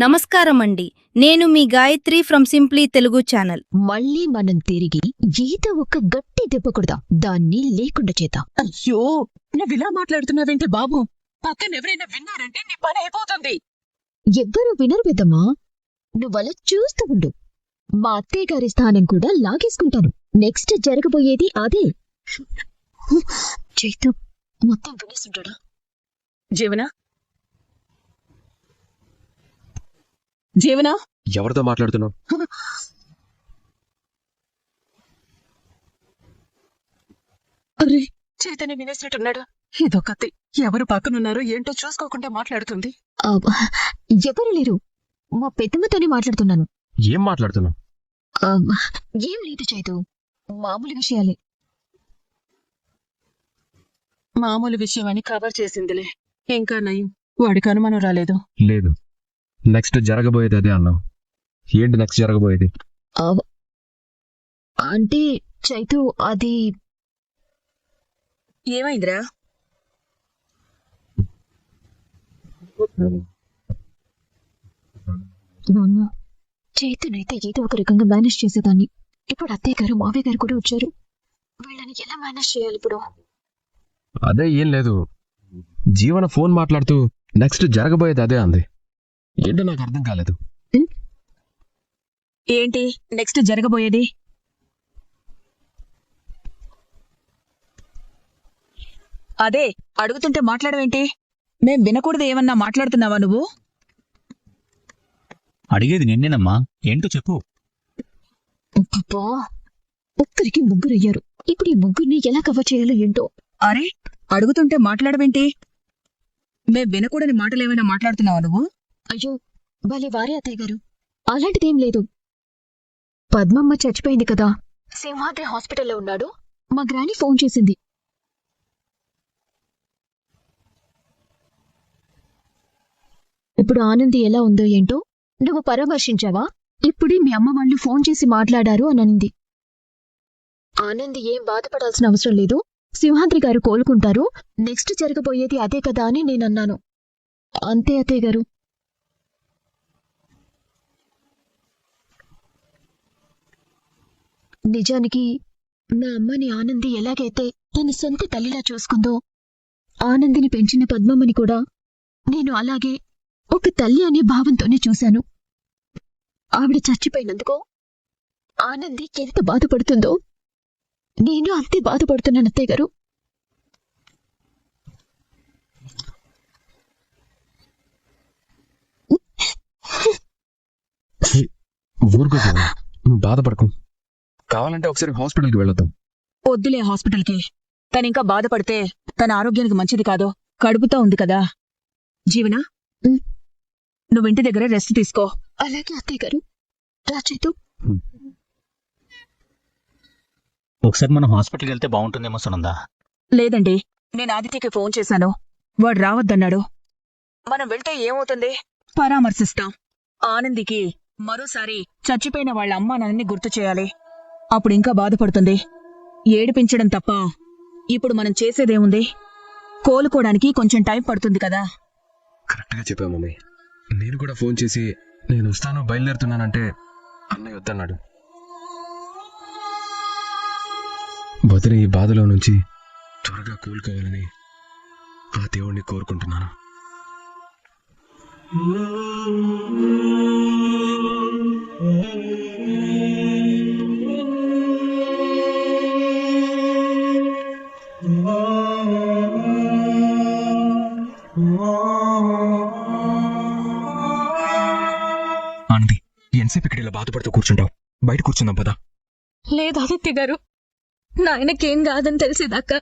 నమస్కారమండి. నేను మీ Gayatri from simply Telugu channel. మళ్ళీ మనం తిరిగి ఏదో ఒక గట్టి దెబ్బ కొడదాం, దాన్ని లేకుండా చేద్దాం. అయ్యో, నువ్విలా మాట్లాడుతున్నావేంటి బాబు? పక్కన ఎవరైనా విన్నారంటే నీ పని అయిపోతుంది. ఎవ్వరూ వినరు పెద్దమ్మా, నువ్వలా చూస్తూ ఉండు. మా అత్తయ్య గారి స్థానం కూడా లాగేసుకుంటాను. నెక్స్ట్ జరగబోయేది అదే. చైతు మొత్తం వినేస్తుంటాడా? జీవన జీవన ఎవరితో మాట్లాడుతున్నావు? అరే, చైతన్య వినేసినట్టున్నాడు. ఇదో కత్తి. ఎవరు పక్కనున్నారో ఏంటో చూసుకోకుండా మాట్లాడుతుంది. ఎవరు లేరు, మా పెద్దమ్మతోనే మాట్లాడుతున్నాను. ఏం మాట్లాడుతున్నావు? ఏం లేదు చైతు, మామూలు విషయాలే. మామూలు విషయం అని కవర్ చేసిందిలే. ఇంకా నయం, వాడికి అనుమానం రాలేదు. లేదు, నెక్స్ట్ జరగబోయేది అదే అన్నావు. ఏంటి నెక్స్ట్ జరగబోయేది? అంటే చైతు, అది ఏమైందిరా? చైతునైతే ఏదో ఒక రకంగా మేనేజ్ చేసేదాన్ని. ఇప్పుడు అత్తయ్య గారు మావయ్య గారు కూడా వచ్చారు. వీళ్ళని ఎలా మేనేజ్ చేయాలి ఇప్పుడు? అదే ఏం లేదు, జీవన ఫోన్ మాట్లాడుతూ నెక్స్ట్ జరగబోయేది అదే అంది. ఏంటో నాకు అర్థం కాలేదు. ఏంటి నెక్స్ట్ జరగబోయేది? అదే అడుగుతుంటే మాట్లాడవేంటి? మేం వినకూడదు ఏమన్నా మాట్లాడుతున్నావా నువ్వు? అడిగేది నిన్నేనమ్మా, ఏంటో చెప్పు. అబ్బా, ఒక్కరికి ముగ్గురయ్యారు. ఇప్పుడు ఈ ముగ్గురిని ఎలా కవర్ చేయాలో ఏంటో. అరే, అడుగుతుంటే మాట్లాడవేంటి? మేం వినకూడని మాటలేమైనా మాట్లాడుతున్నావా నువ్వు? అయ్యో, భలే వారే అత్తయ్య గారు, అలాంటిదేం లేదు. పద్మమ్మ చచ్చిపోయింది కదా, సింహాద్రి హాస్పిటల్లో ఉన్నాడు. మా గ్రాని ఫోన్ చేసింది. ఇప్పుడు ఆనంది ఎలా ఉందో ఏంటో నువ్వు పరామర్శించావా? ఇప్పుడే మీ అమ్మ వాళ్ళు ఫోన్ చేసి మాట్లాడారు అని అనింది. ఆనంది ఏం బాధపడాల్సిన అవసరం లేదు, సింహాద్రి గారు కోలుకుంటారు. నెక్స్ట్ జరగబోయేది అదే కదా అని నేనన్నాను. అంతే అత్తయ్య గారు. నిజానికి నా అమ్మని ఆనంది ఎలాగైతే తన సొంత తల్లిలా చూసుకుందో, ఆనందిని పెంచిన పద్మమ్మని కూడా నేను అలాగే ఒక తల్లి అనే భావంతోనే చూశాను. ఆవిడ చచ్చిపోయినందుకు ఆనంది ఎంత బాధపడుతుందో నేను అంతే బాధపడుతున్నాను అత్తయ్య గారు. ఊరుకో జీవన, నువ్వు బాధపడకు. కావాలంటే ఒకసారి హాస్పిటల్కి వెళ్ళొద్దాం. వద్దులే హాస్పిటల్కి. తనింకా బాధపడితే తన ఆరోగ్యానికి మంచిది కాదు. కడుపుతో ఉంది కదా. జీవన, నువ్వు ఇంటి దగ్గర రెస్ట్ తీసుకో. అలాగే అత్తయ్య గారు. రాచేతు, ఒకసారి మనం హాస్పిటల్కి వెళ్తే బాగుంటుందేమో సునందా. లేదండి, నేను ఆదిత్యకి ఫోన్ చేశాను. వాడు రావద్దన్నాడు. మనం వెళ్తే ఏమవుతుంది? పరామర్శిస్తాం. ఆనందికి మరోసారి చచ్చిపోయిన వాళ్ళ అమ్మా నాన్నని గుర్తు చేయాలి. అప్పుడు ఇంకా బాధపడుతుంది. ఏడిపించడం తప్ప ఇప్పుడు మనం చేసేదేముంది? కోలుకోవడానికి కొంచెం టైం పడుతుంది కదా. కరెక్ట్గా చెప్పావు మమ్మీ. నేను కూడా ఫోన్ చేసి నేను వస్తాను, బయలుదేరుతున్నానంటే అన్నయ్య వద్దన్నాడు. వదిన ఈ బాధలో నుంచి త్వరగా కోలుకోవాలని ఆ దేవుణ్ణి కోరుకుంటున్నాను. ఆనంది, ఎంతసేపు ఇక్కడ ఇలా బాధపడుతూ కూర్చుంటావు? బయట కూర్చుందాం పదా. లేదు ఆదిత్య గారు, నాయనకేం కాదని తెలిసేదాకా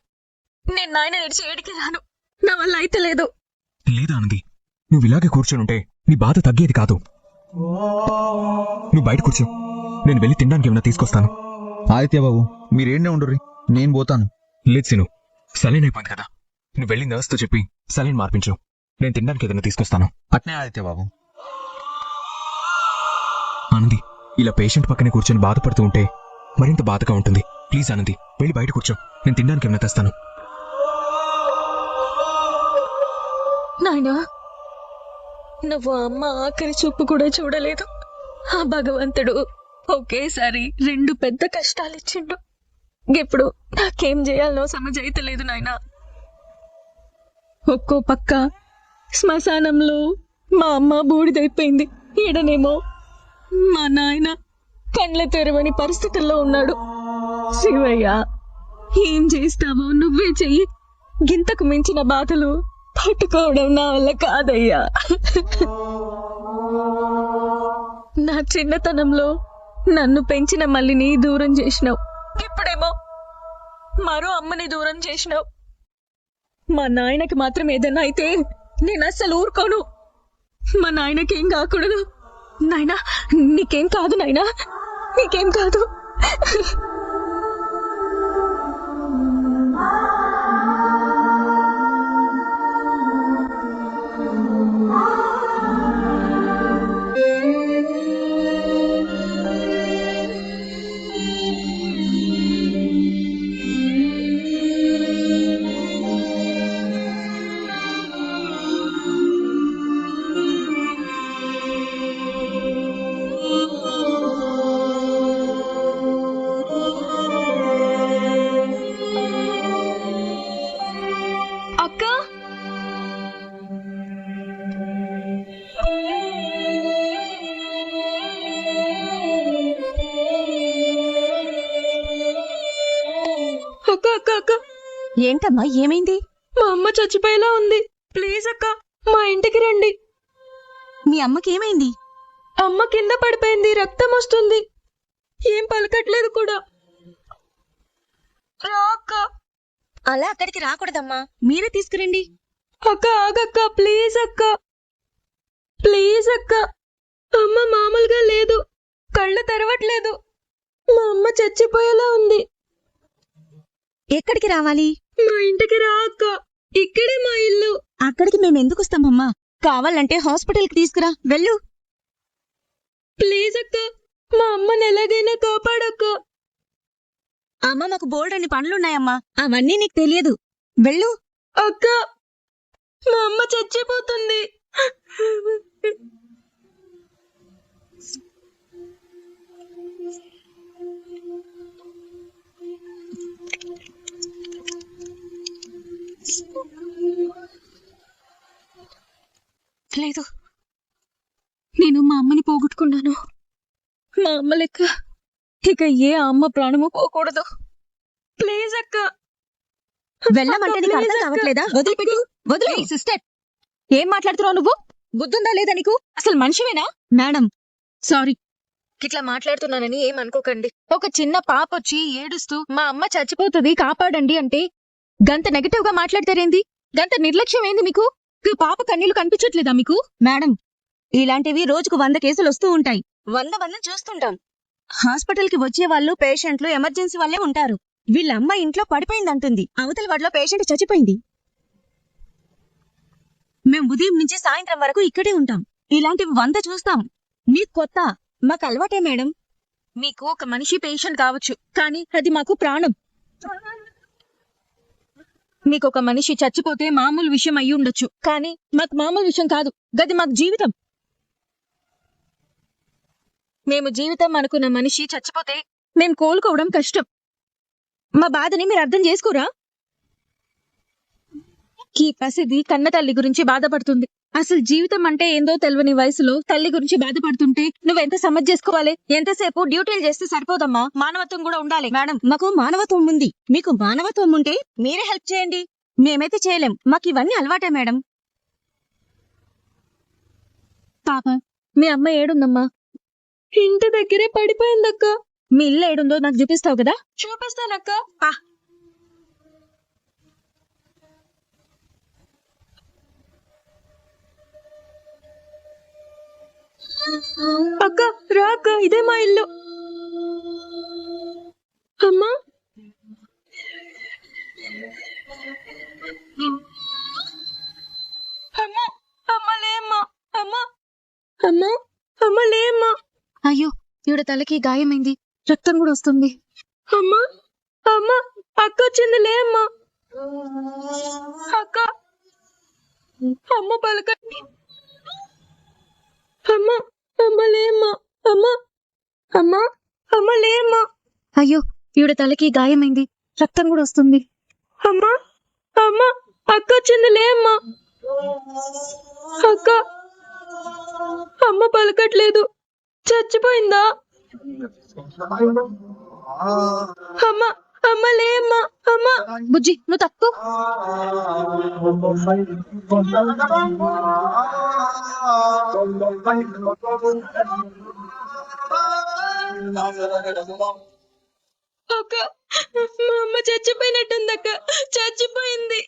నేను నాయన నిడిచి ఏడికి రాను. నా వల్ల అయితే లేదు. లేదా ఆనంది, నువ్వు ఇలాగే కూర్చొనుంటే నీ బాధ తగ్గేది కాదు. నువ్వు బయట కూర్చో, నేను వెళ్ళి తినడానికి ఏమైనా తీసుకొస్తాను. ఆదిత్య బాబు, మీరేండే ఉండరు, నేను పోతాను. లేదు సీను, సలైన్ అయిపోయింది కదా, నువ్వు వెళ్ళి నర్స్తో చెప్పి సలైన్ మార్పించు. నేను తినడానికి ఏదైనా తీసుకొస్తాను. అట్నే ఆదిత్య బాబు. ఆనంది, ఇలా పేషెంట్ పక్కనే కూర్చొని బాధపడుతూ ఉంటే మరింత బాధగా ఉంటుంది. ప్లీజ్ ఆనంది, వెళ్ళి బయట కూర్చో, నేను తినడానికి ఏమైనా తెస్తాను. నాయనా, నువ్వు అమ్మ ఆఖరి చూపు కూడా చూడలేదు. ఆ భగవంతుడు ఒకేసారి 2 పెద్ద కష్టాలు ఇచ్చిండు. ఇప్పుడు నాకేం చేయాలనో సమజైతలేదు నాయనా. ఒక్కో పక్క శ్మశానంలో మా అమ్మ బూడిదైపోయింది, ఈడనేమో మా నాయన కండ్ల తెరవని పరిస్థితుల్లో ఉన్నాడు. శివయ్య, ఏం చేస్తావో నువ్వే చెయ్యి. గింతకు మించిన బాధలు పట్టుకోవడం నా వల్ల కాదయ్యా. నా చిన్నతనంలో నన్ను పెంచిన మల్లిని దూరం చేసినావు, ఇప్పుడేమో మరో అమ్మని దూరం చేసినావు. మా నాయనకి మాత్రం ఏదైనా అయితే నేను అస్సలు ఊరుకోను. మా నాయనకేం కాకూడదు. నాయనా, నీకేం కాదు నాయనా, నీకేం కాదు. అక్క, అక్క అక్క అక్క, ఏంటమ్మా ఏమైంది? మా అమ్మ చచ్చిపోయేలా ఉంది. ప్లీజ్ అక్క, మా ఇంటికి రండి. మీ అమ్మకి ఏమైంది? అమ్మ కింద పడిపోయింది, రక్తం వస్తుంది, ఏం పలకట్లేదు కూడా. రా అక్క. అలా అక్కడికి రాకూడదమ్మా, మీరే తీసుకురండి. అక్క ఆగక్క, ప్లీజ్ అక్క, ప్లీజ్ అక్క. అమ్మ మామూలుగా లేదు, కళ్ళు తెరవట్లేదు. మా అమ్మ చచ్చిపోయేలా ఉంది. ఎక్కడికి రావాలి? మా ఇంటికి రా అక్క, ఇక్కడే మా ఇల్లు. అక్కడికి మేము ఎందుకు వస్తామమ్మా? కావాలంటే హాస్పిటల్కి తీసుకురా, వెళ్ళు. ప్లీజ్ అక్క, మా అమ్మని ఎలాగైనా కాపాడక్క. అమ్మ, మాకు బోల్డన్ని పనులున్నాయమ్మా, అవన్నీ నీకు తెలియదు, వెళ్ళు. అక్క, మా అమ్మ చచ్చిపోతుంది. లేదు, నేను మా అమ్మని పోగొట్టుకున్నాను. మా అమ్మ లెక్క ఇక ఏ అమ్మ ప్రాణము పోకూడదు. ప్లీజ్ అక్క. వెళ్ళమంటే నీకు అర్థం కావట్లేదా? వదిలిపెట్టు, వదిలే. సిస్టర్, ఏం మాట్లాడుతున్నావు నువ్వు? బుద్ధుందా లేదా నీకు? అసలు మనిషివేనా? మేడం, సారీ, ఇట్లా మాట్లాడుతున్నానని ఏమనుకోకండి. ఒక చిన్న పాప వచ్చి ఏడుస్తూ మా అమ్మ చచ్చిపోతుంది కాపాడండి అంటే గంత నెగటివ్ గా మాట్లాడతారేంది? గంత నిర్లక్ష్యం ఏంది మీకు? ఈ పాప కన్నీళ్లు కనిపించట్లేదా మీకు? మేడం, ఇలాంటివి రోజుకు 100 కేసులు వస్తూ ఉంటాయి. 100 చూస్తుంటాం. హాస్పిటల్ కి వచ్చే వాళ్ళు పేషెంట్లు ఎమర్జెన్సీ వాళ్ళే ఉంటారు. వీళ్ళ అమ్మ ఇంట్లో పడిపోయిందంటుంది, అవతల వాడిలో పేషెంట్ చచ్చిపోయింది. మేం ఉదయం నుంచి సాయంత్రం వరకు ఇక్కడే ఉంటాం. ఇలాంటివి 100 చూస్తాం. మీకు కొత్త, మాకు అలవాటే మేడం. మీకు ఒక మనిషి పేషెంట్ కావచ్చు, కానీ అది మాకు ప్రాణం. మీకు ఒక మనిషి చచ్చిపోతే మామూలు విషయం అయి ఉండొచ్చు, కానీ మాకు మామూలు విషయం కాదు, గది మాకు జీవితం. మేము జీవితం అనుకున్న మనిషి చచ్చిపోతే మేము కోలుకోవడం కష్టం. మా బాధని మీరు అర్థం చేసుకోరా? ఈ పసిది కన్న తల్లి గురించి బాధపడుతుంది. అసలు జీవితం అంటే ఏందో తెలియని వయసులో తల్లి గురించి బాధపడుతుంటే నువ్వెంత సమజ్ చేసుకోవాలి? ఎంతసేపు డ్యూటీలు చేస్తే సరిపోదమ్మా, మానవత్వం కూడా ఉండాలి. మేడం, మాకు మానవత్వం ఉంది, మీకు మానవత్వం ఉంటే మీరే హెల్ప్ చేయండి. మేమైతే చేయలేం, మాకు ఇవన్నీ అలవాటే మేడం. పాప, మీ అమ్మ ఏడుందమ్మా? ఇంటి దగ్గరే పడిపోయిందక్క. మీ ఇల్లు ఏడుందో నాకు చూపిస్తావు కదా? చూపిస్తానక్క. అక్క రా అక్క, ఇదే మా ఇల్లు. అమ్మా, అమ్మా, అమ్మ లేమ్మా, అమ్మా, అమ్మా, అమ్మ లేమ్మా. అయ్యో, ఈవిడ తలకి గాయమైంది, రక్తం కూడా వస్తుంది. అమ్మా, అమ్మా, అక్క వచ్చింది లేమ్మా. అక్క, అమ్మ పలక. అమ్మా అమ్మ లేమ్మా అమ్మా అమ్మా అమ్మ లేమ్మా. అయ్యో ఈవిడ తలకి గాయమైంది, రక్తం కూడా వస్తుంది. అమ్మా అమ్మా అక్క వచ్చింది లేమ్మా. అక్క అమ్మ పలకట్లేదు, చచ్చిపోయిందా? అమ్మ అమ్మ లేమ్మా అమ్మ. బుజ్జి నువ్వు తప్పు. అక్క మా అమ్మ చచ్చిపోయినట్టుంది అక్క, చచ్చిపోయింది.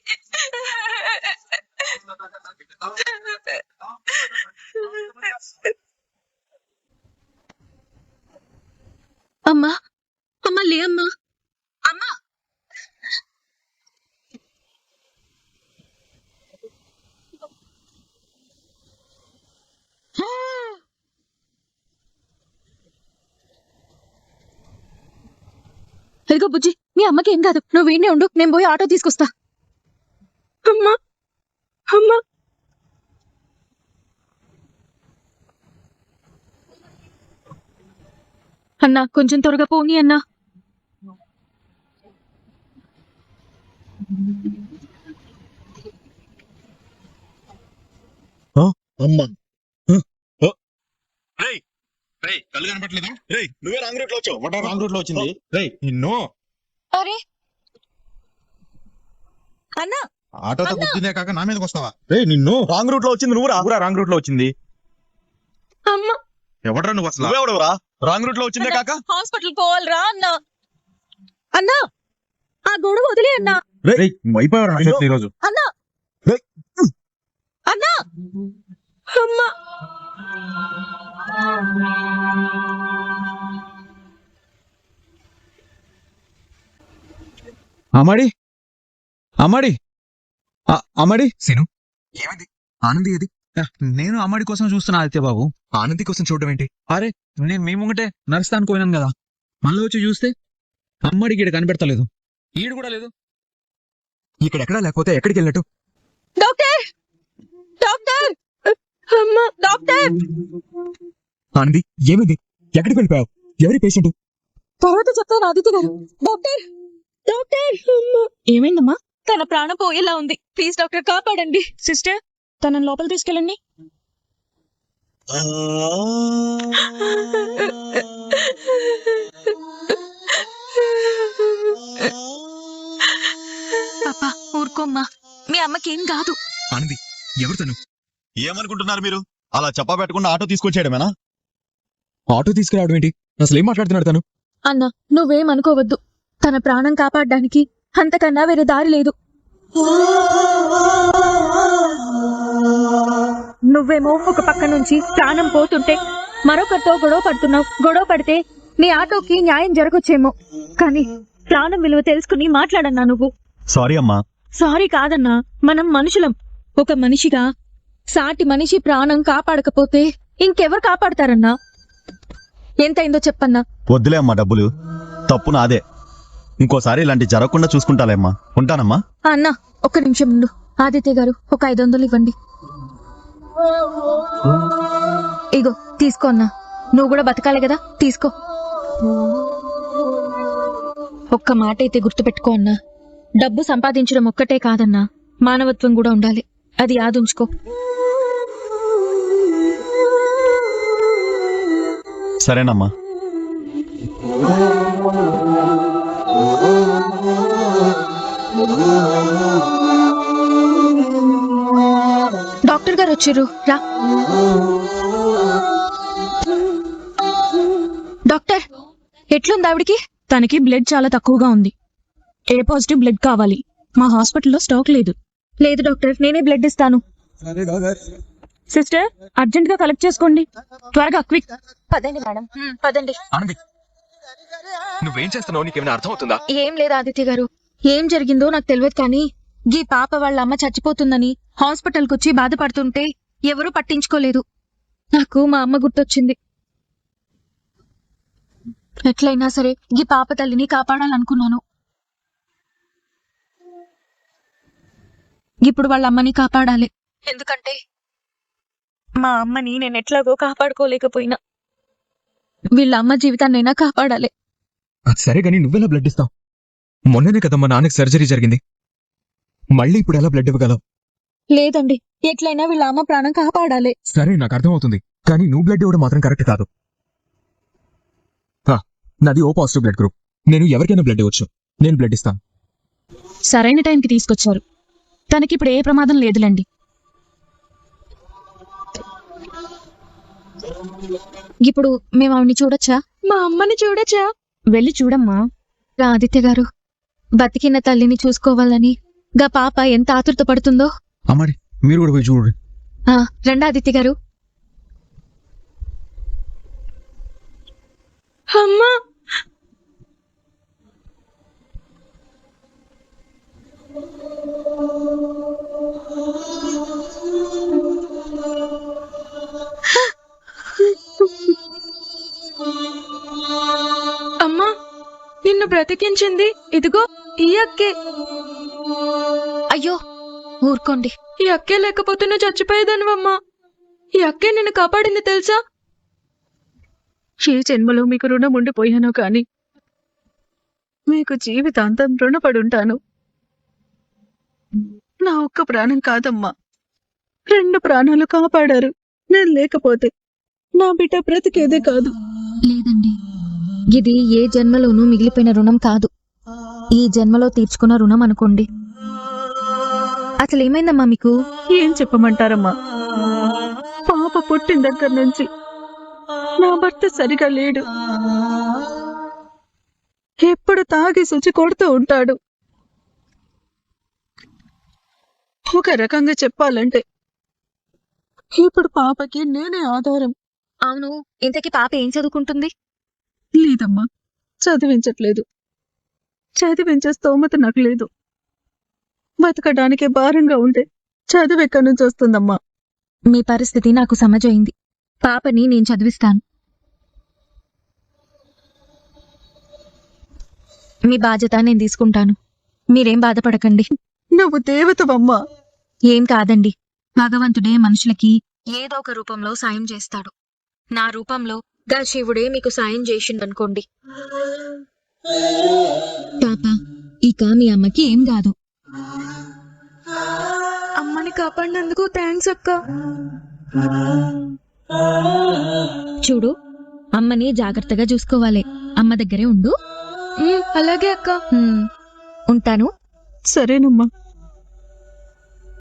అమ్మా అమ్మ లే అమ్మా. అమ్మా ఇదిగో బుజ్జి, మీ అమ్మకి ఏం కాదు, నువ్వు వీడినే ఉండు, నేను పోయి ఆటో తీసుకొస్తా. అమ్మా అమ్మా అన్నా కొంచెం త్వరగా పోనీ అన్నా. అమ్మా కళ్ళు కనపట్లేదా? రేయ్ నువ్వే రాంగ్ రూట్ లో వచ్చావు. వాట్ రాంగ్ రూట్ లో వచ్చింది? రేయ్ నిన్ను అరే అన్నా ఆటోతో గుద్దినే కాక నా మీదకి వస్తావా? రేయ్ నిన్ను రాంగ్ రూట్ లో వచ్చింది నువ్వురా రాంగ్ రూట్ లో వచ్చింది. అమ్మా ఎవడరా నువ్వు అసలు? నువ్వెవడవురా? రాంగ్ రూట్ లో వచ్చిందే కాక హాస్పిటల్ పోవాలరా అన్నా. అన్నా ఆ గొడవ వదిలే అన్నా. రేయ్ అయిపోయారు నా చేతులు ఈరోజు. అన్నా రేయ్. అన్నా అమ్మా అమ్మాడి అమ్మాడి అమ్మాడి సీను ఏమైంది? ఆనంది ఏది? నేను అమ్మాడి కోసం చూస్తున్నా ఆదిత్య బాబు. ఆనంది కోసం చూడడం ఏంటి? అరే నేను మీ ముంగటే నడుస్తాను పోయినాను కదా, మళ్ళీ వచ్చి చూస్తే అమ్మాడికి ఈడ కనిపెడతలేదు. ఈడు కూడా లేదు. ఇక్కడెక్కడా లేకపోతే ఎక్కడికి వెళ్ళినట్టు? డాక్టర్ డాక్టర్ అమ్మా డాక్టర్. ఆనంది ఏమైంది? ఎక్కడికి వెళ్ళిపోయావు? ఎవరి పేషెంట్? తర్వాత చెప్తాను ఆదిత్య గారు. డాక్టర్ డాక్టర్ అమ్మా. ఏమైందమ్మా? తన ప్రాణం పోయేలా ఉంది, ప్లీజ్ డాక్టర్ కాపాడండి. సిస్టర్ తనని లోపల తీసుకెళ్ళండి. పాపా ఊరుకోమ్మా, మీ అమ్మకేం కాదు. ఆనంది ఎవరు తను? ఏమనుకుంటున్నారు మీరు? అలా చెప్పా పెట్టకుండా ఆటో తీసుకొచ్చేయడమేనా? ఆటో తీసుకురావడం ఏంటి? అసలు ఏం మాట్లాడుతున్నాడు తను? అన్న నువ్వేం అనుకోవద్దు, తన ప్రాణం కాపాడడానికి అంతకన్నా వేరే దారి లేదు. నువ్వేమో ఒక పక్క నుంచి ప్రాణం పోతుంటే మరొకరితో గొడవ పడుతున్నావు. గొడవ పడితే నీ ఆటోకి న్యాయం జరగొచ్చేమో, కానీ ప్రాణం విలువ తెలుసుకుని మాట్లాడన్నా నువ్వు. సారీ అమ్మా. సారీ కాదన్నా, మనం మనుషులం. ఒక మనిషిగా సాటి మనిషి ప్రాణం కాపాడకపోతే ఇంకెవరు కాపాడతారన్నా? ఎంతైందో చెప్పన్నా. వద్దులే అమ్మా, డబ్బులు తప్పు నాదే. ఇంకోసారి ఇలాంటి జరగకుండా చూసుకుంటాలే అమ్మా. ఉంటానమ్మా. అన్నా ఒక్క నిమిషం ఉండు. ఆదిత్య గారు ఒక 500 ఇవ్వండి. ఇగో తీసుకో అన్నా, నువ్వు కూడా బతకాలి కదా, తీసుకో. ఒక్క మాట అయితే గుర్తుపెట్టుకో అన్నా, డబ్బు సంపాదించడం ఒక్కటే కాదన్నా, మానవత్వం కూడా ఉండాలి. అది యాదుంచుకో. సరేనమ్మా. డాక్టర్ గారు వచ్చారు, రా. డాక్టర్ ఎట్లుంది ఆవిడికి? తనకి బ్లడ్ చాలా తక్కువగా ఉంది. ఏ పాజిటివ్ బ్లడ్ కావాలి. మా హాస్పిటల్లో స్టాక్ లేదు. లేదు డాక్టర్, నేనే బ్లడ్ ఇస్తాను. సిస్టర్ అర్జెంట్ గా కలెక్ట్ చేసుకోండి, త్వరగా క్విక్. పదండి మేడం, పదండి. ఆనంది నువ్వేం చేస్తున్నావు? నీకేమైనా అర్థం అవుతుందా? ఏం లేదు ఆదిత్య గారు, ఏం జరిగిందో నాకు తెలియదు, కానీ ఈ పాప వాళ్ళ అమ్మ చచ్చిపోతుందని హాస్పిటల్కి వచ్చి బాధపడుతుంటే ఎవరూ పట్టించుకోలేదు. నాకు మా అమ్మ గుర్తొచ్చింది. ఎట్లయినా సరే ఈ పాప తల్లిని కాపాడాలనుకున్నాను. ఇప్పుడు వాళ్ళ అమ్మని కాపాడాలి, ఎందుకంటే మా అమ్మని నేను ఎట్లాగో కాపాడుకోలేకపోయినా వీళ్ళ అమ్మ జీవితాన్నైనా కాపాడాలి. అది సరే కానీ నువ్వెలా బ్లడ్ ఇస్తావు? మొన్ననే కదా మా నాన్నకి సర్జరీ జరిగింది. మళ్ళీ ఇప్పుడు ఎలా బ్లడ్ ఇవ్వగలవు? లేదండి, ఎట్లయినా వీళ్ళ అమ్మ ప్రాణం కాపాడాలి. సరే నాకు అర్థమవుతుంది, కానీ నువ్వు బ్లడ్ ఇవ్వడం మాత్రం కరెక్ట్ కాదు. నాది ఓ పాజిటివ్ బ్లడ్ గ్రూప్. నేను ఎవరికైనా బ్లడ్ ఇవ్వచ్చు. నేను బ్లడ్ ఇస్తాను. సరైన టైంకి తీసుకొచ్చారు. తనకిప్పుడు ఏ ప్రమాదం లేదులేండి. ఇప్పుడు మేము ఆవిడ్ని చూడొచ్చా? మా అమ్మని చూడొచ్చా? వెళ్ళి చూడమ్మా. ఆదిత్య గారు, బతికిన తల్లిని చూసుకోవాలని గా పాప ఎంత ఆతృత పడుతుందో. అమ్మాడి మీరు కూడా పోయి చూడండి. రండి ఆదిత్య గారు. అమ్మా, అమ్మా, నిన్ను బ్రతికించింది ఇదిగో ఈ అక్కే. అయ్యో ఊరుకోండి. ఈ అక్కే లేకపోతే నువ్వు చచ్చిపోయేదానివమ్మా. ఈ అక్కే నిన్ను కాపాడింది తెలుసా? ఏ జన్మలో మీకు రుణం ఉండిపోయానో కాని మీకు జీవితాంతం రుణపడుంటాను. నా ఒక్క ప్రాణం కాదమ్మా, 2 ప్రాణాలు కాపాడారు. నేను లేకపోతే నా బిడ్డ బ్రతికేదే కాదు. లేదండి, ఇది ఏ జన్మలోనూ మిగిలిపోయిన రుణం కాదు. ఈ జన్మలో తీర్చుకున్న రుణం అనుకోండి. అసలు ఏమైందమ్మా మీకు? ఏం చెప్పమంటారమ్మా? పాప పుట్టిన దగ్గర నుంచి నా భర్త సరిగా లేడు. ఎప్పుడు తాగి శుచి కొడుతూ ఉంటాడు. ఒక రకంగా చెప్పాలంటే ఇప్పుడు పాపకి నేనే ఆధారం. అవును, ఇంతకీ పాప ఏం చదువుకుంటుంది? లేదమ్మా, చదివించట్లేదు. చదివించే స్తోమత నాకు లేదు. బతకడానికి భారంగా ఉంటే చదువు ఎక్కడి నుంచి వస్తుందమ్మా? మీ పరిస్థితి నాకు సమజైంది. పాపని నేను చదివిస్తాను. మీ బాధ్యత నేను తీసుకుంటాను. మీరేం బాధపడకండి. నువ్వు దేవతవమ్మా. ఏం కాదండి, భగవంతుడే మనుషులకి ఏదో ఒక రూపంలో సాయం చేస్తాడు. నా రూపంలో గా శివుడే మీకు సాయం చేసిండనుకోండి. పాప, ఇక మీ అమ్మకి ఏం కాదు. అమ్మని కాపాడినందుకు థ్యాంక్స్ అక్క. చూడు, అమ్మని జాగ్రత్తగా చూసుకోవాలి. అమ్మ దగ్గరే ఉండు. అలాగే అక్క. ఉంటాను. సరేనమ్మా.